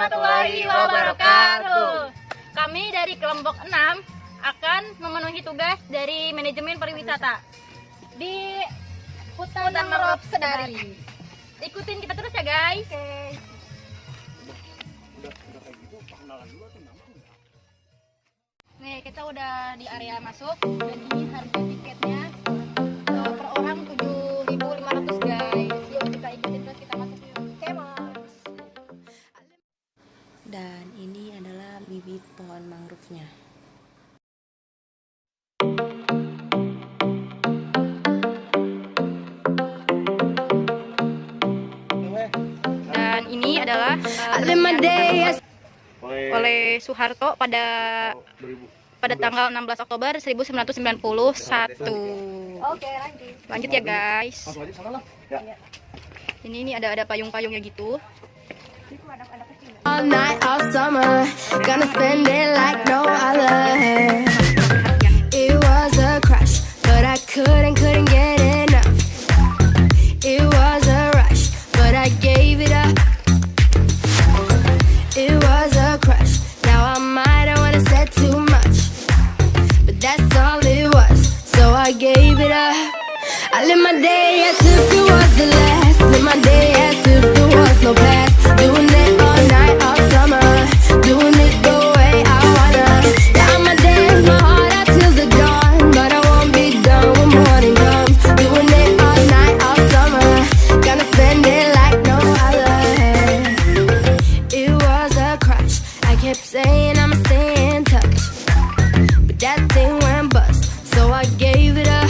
warahmatullahi wabarakatuh. Kami dari kelompok 6 akan memenuhi tugas dari manajemen pariwisata di Hutan Mangrove Sedari. Ikutin kita terus ya guys. Nih kita udah di area masuk dan ini harga tiketnya per orang 7.500 guys. Yuk kita ikutin terus, kita masuk yuk. Dan ini adalah bibit pohon mangrove-nya. Dan ini adalah oleh Soeharto pada tanggal 16 Oktober 1991. Oke, Lanjut ya guys. Ini ada payung-payungnya gitu. All night, all summer, gonna spend it like no other. It was a crush, but I couldn't get enough. It was a rush, but I gave it up. It was a crush, now I might have wanna said too much, but that's all it was, so I gave it up. I live my day as if it was the last, live my day as if there was no past, doing it all night, all summer, doing it the way I wanna. Yeah, I'ma dance my heart out till the dawn, but I won't be done when morning comes. Doing it all night, all summer, gonna spend it like no other. It was a crush, I kept saying I'ma stay in touch, but that thing went bust, so I gave it up.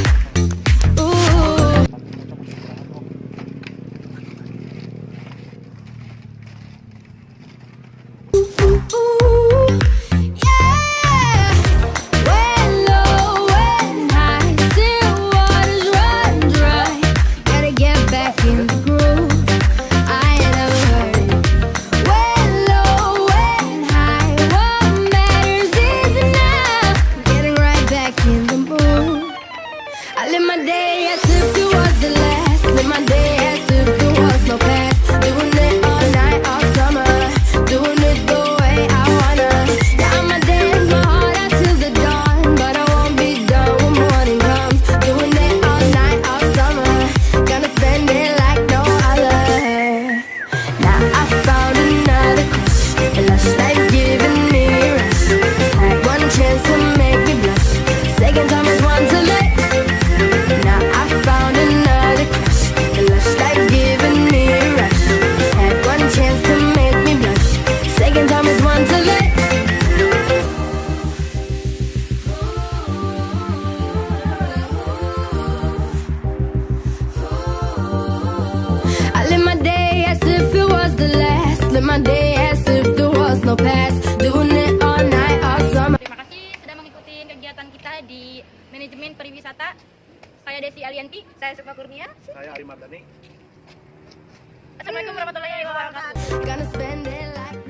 My day as if there was no past, doing it all night, all summer. Terima kasih sudah mengikuti kegiatan kita di manajemen pariwisata. Saya Desi Alianti, saya Sukma Kurnia. Saya Ari Mardani. Assalamualaikum warahmatullahi wabarakatuh. Gonna spend it like